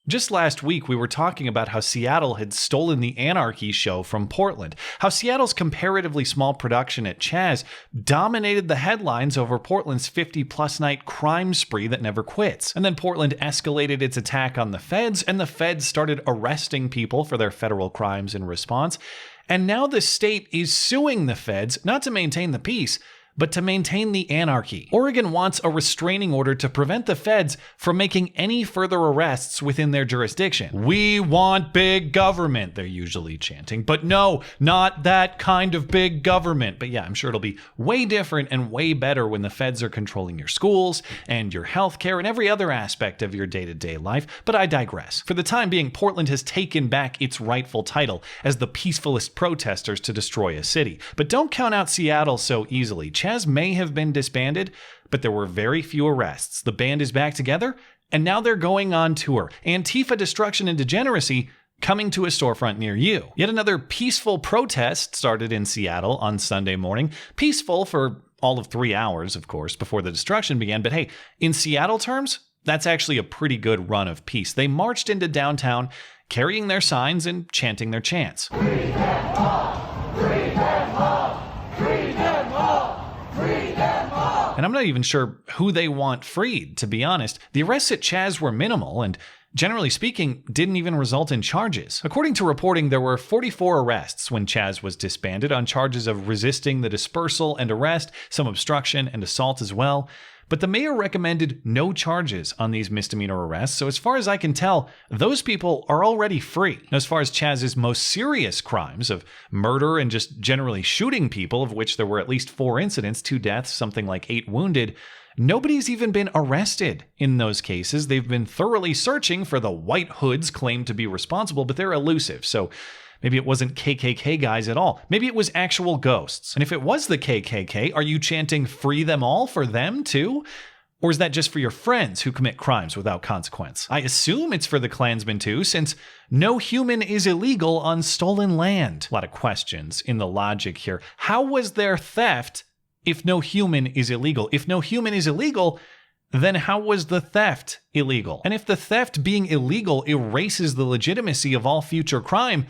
Just last week, we were talking about how Seattle had stolen the Anarchy show from Portland, how Seattle's comparatively small production at Chaz dominated the headlines over Portland's 50-plus night crime spree that never quits. And then Portland escalated its attack on the feds, and the feds started arresting people for their federal crimes in response. And now the state is suing the feds, not to maintain the peace, but to maintain the anarchy. Oregon wants a restraining order to prevent the feds from making any further arrests within their jurisdiction. We want big government, they're usually chanting. But no, not that kind of big government. But yeah, I'm sure it'll be way different and way better when the feds are controlling your schools and your healthcare and every other aspect of your day-to-day life. But I digress. For the time being, Portland has taken back its rightful title as the peacefulest protesters to destroy a city. But don't count out Seattle so easily. Chaz may have been disbanded, but there were very few arrests. The band is back together, and now they're going on tour. Antifa Destruction and Degeneracy coming to a storefront near you. Yet another peaceful protest started in Seattle on Sunday morning. Peaceful for all of 3 hours, of course, before the destruction began. But hey, in Seattle terms, that's actually a pretty good run of peace. They marched into downtown, carrying their signs and chanting their chants. Free them all! Free them all! Free them all! Free them all! And I'm not even sure who they want freed, to be honest. The arrests at Chaz were minimal and, generally speaking, didn't even result in charges. According to reporting, there were 44 arrests when Chaz was disbanded on charges of resisting the dispersal and arrest, some obstruction and assault as well. But the mayor recommended no charges on these misdemeanor arrests, so as far as I can tell, those people are already free. As far as Chaz's most serious crimes of murder and just generally shooting people, of which there were at least 4 incidents, 2 deaths, something like 8 wounded, nobody's even been arrested in those cases. They've been thoroughly searching for the white hoods claimed to be responsible, but they're elusive, so maybe it wasn't KKK guys at all. Maybe it was actual ghosts. And if it was the KKK, are you chanting free them all for them too? Or is that just for your friends who commit crimes without consequence? I assume it's for the Klansmen too, since no human is illegal on stolen land. A lot of questions in the logic here. How was there theft if no human is illegal? If no human is illegal, then how was the theft illegal? And if the theft being illegal erases the legitimacy of all future crime,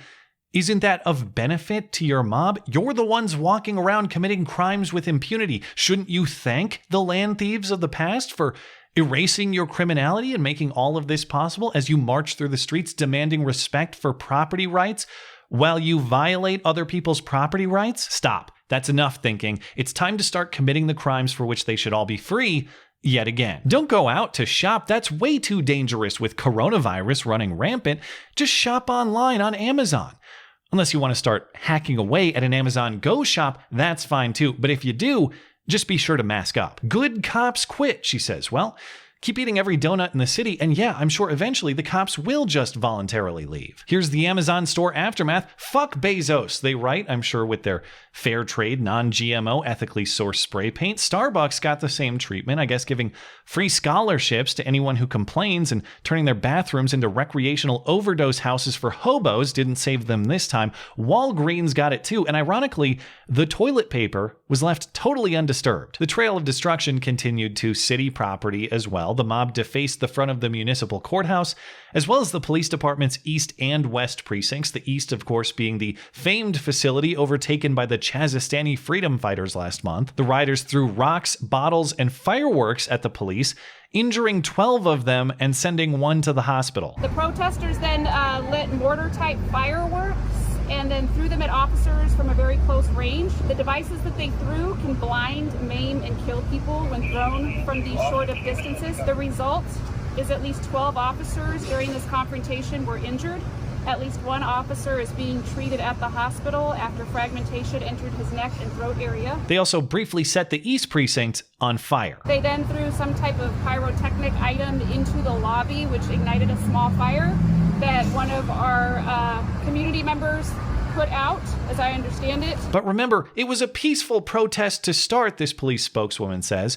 isn't that of benefit to your mob? You're the ones walking around committing crimes with impunity. Shouldn't you thank the land thieves of the past for erasing your criminality and making all of this possible as you march through the streets demanding respect for property rights while you violate other people's property rights? Stop. That's enough thinking. It's time to start committing the crimes for which they should all be free yet again. Don't go out to shop. That's way too dangerous with coronavirus running rampant. Just shop online on Amazon. Unless you want to start hacking away at an Amazon Go shop, that's fine too. But if you do, just be sure to mask up. Good cops quit, she says. Well, keep eating every donut in the city, and yeah, I'm sure eventually the cops will just voluntarily leave. Here's the Amazon store aftermath. Fuck Bezos, they write, I'm sure with their fair trade, non-GMO, ethically sourced spray paint. Starbucks got the same treatment, I guess giving free scholarships to anyone who complains, and turning their bathrooms into recreational overdose houses for hobos didn't save them this time. Walgreens got it too, and ironically, the toilet paper was left totally undisturbed. The trail of destruction continued to city property as well. The mob defaced the front of the municipal courthouse, as well as the police department's east and west precincts. The east, of course, being the famed facility overtaken by the Chazistani freedom fighters last month. The rioters threw rocks, bottles, and fireworks at the police, injuring 12 of them and sending one to the hospital. The protesters then lit mortar-type fireworks and then threw them at officers from a very close range. The devices that they threw can blind, maim, and kill people when thrown from these short of distances. The result is at least 12 officers during this confrontation were injured. At least 1 officer is being treated at the hospital after fragmentation entered his neck and throat area. They also briefly set the East Precinct on fire. They then threw some type of pyrotechnic item into the lobby, which ignited a small fire that one of our community members put out, as I understand it. But remember, it was a peaceful protest to start, this police spokeswoman says,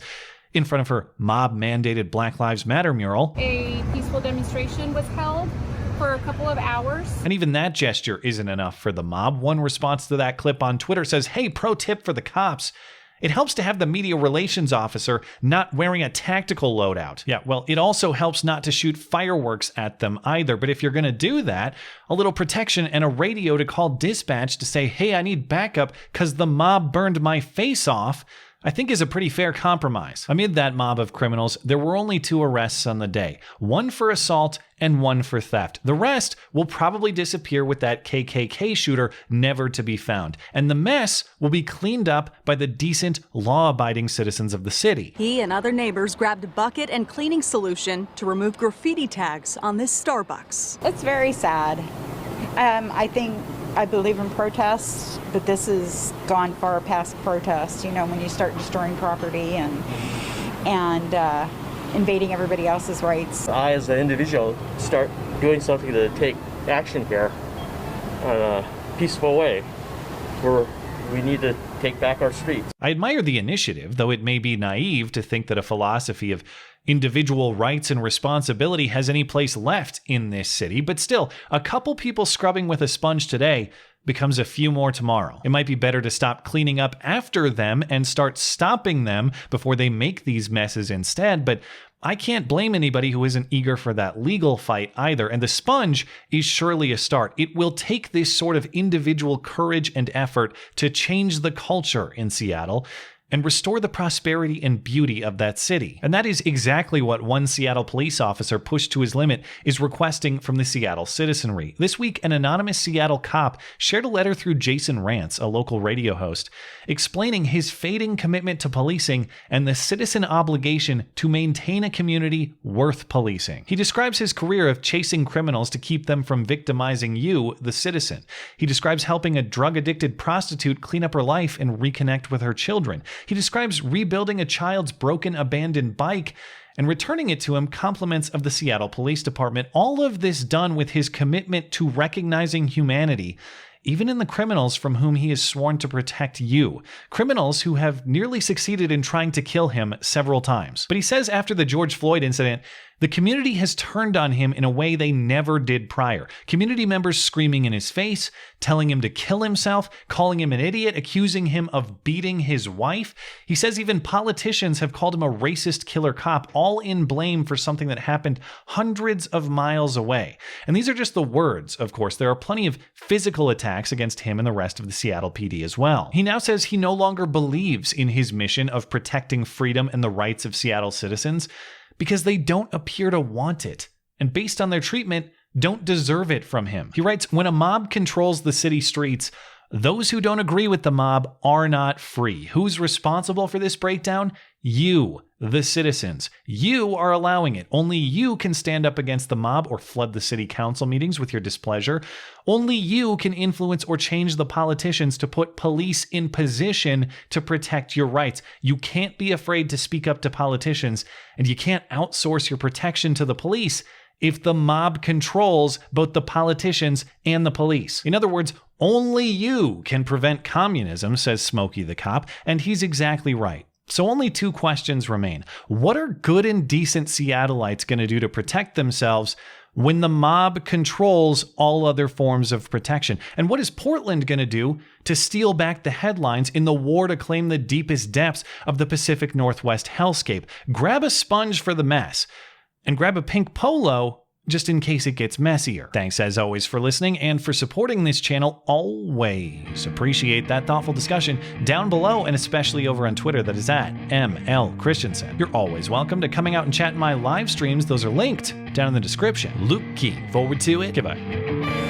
in front of her mob-mandated Black Lives Matter mural. A peaceful demonstration was held for a couple of hours. And even that gesture isn't enough for the mob. One response to that clip on Twitter says, "Hey, pro tip for the cops. It helps to have the media relations officer not wearing a tactical loadout. Yeah, well, it also helps not to shoot fireworks at them either. But if you're going to do that, a little protection and a radio to call dispatch to say, hey, I need backup because the mob burned my face off, I think is a pretty fair compromise. Amid that mob of criminals, there were only 2 arrests on the day, one for assault and one for theft. The rest will probably disappear with that KKK shooter never to be found. And the mess will be cleaned up by the decent, law-abiding citizens of the city. He and other neighbors grabbed a bucket and cleaning solution to remove graffiti tags on this Starbucks. It's very sad. I believe in protests, but this has gone far past protest. You know, when you start destroying property and invading everybody else's rights. I, as an individual, start doing something to take action here in a peaceful way, where we need to take back our streets. I admire the initiative, though it may be naive to think that a philosophy of individual rights and responsibility has any place left in this city. But still, a couple people scrubbing with a sponge today becomes a few more tomorrow. It might be better to stop cleaning up after them and start stopping them before they make these messes instead. But I can't blame anybody who isn't eager for that legal fight either. And the sponge is surely a start. It will take this sort of individual courage and effort to change the culture in Seattle and restore the prosperity and beauty of that city. And that is exactly what one Seattle police officer pushed to his limit is requesting from the Seattle citizenry. This week, an anonymous Seattle cop shared a letter through Jason Rantz, a local radio host, explaining his fading commitment to policing and the citizen obligation to maintain a community worth policing. He describes his career of chasing criminals to keep them from victimizing you, the citizen. He describes helping a drug-addicted prostitute clean up her life and reconnect with her children. He describes rebuilding a child's broken, abandoned bike and returning it to him compliments of the Seattle Police Department. All of this done with his commitment to recognizing humanity, even in the criminals from whom he is sworn to protect you. Criminals who have nearly succeeded in trying to kill him several times. But he says after the George Floyd incident, the community has turned on him in a way they never did prior. Community members screaming in his face, telling him to kill himself, calling him an idiot, accusing him of beating his wife. He says even politicians have called him a racist killer cop, all in blame for something that happened hundreds of miles away. And these are just the words, of course. There are plenty of physical attacks against him and the rest of the Seattle PD as well. He now says he no longer believes in his mission of protecting freedom and the rights of Seattle citizens, because they don't appear to want it, and based on their treatment, don't deserve it from him. He writes, when a mob controls the city streets, those who don't agree with the mob are not free. Who's responsible for this breakdown? You, the citizens. You are allowing it. Only you can stand up against the mob or flood the city council meetings with your displeasure. Only you can influence or change the politicians to put police in position to protect your rights. You can't be afraid to speak up to politicians, and you can't outsource your protection to the police if the mob controls both the politicians and the police. In other words, only you can prevent communism, says Smokey the cop, and he's exactly right. So only 2 questions remain. What are good and decent Seattleites going to do to protect themselves when the mob controls all other forms of protection? And what is Portland going to do to steal back the headlines in the war to claim the deepest depths of the Pacific Northwest hellscape? Grab a sponge for the mess, and grab a pink polo just in case it gets messier. Thanks as always for listening and for supporting this channel. Always appreciate that thoughtful discussion down below, and especially over on Twitter, that is at ML Christiansen. You're always welcome to coming out and chat in my live streams. Those are linked down in the description. Looking forward to it. Goodbye.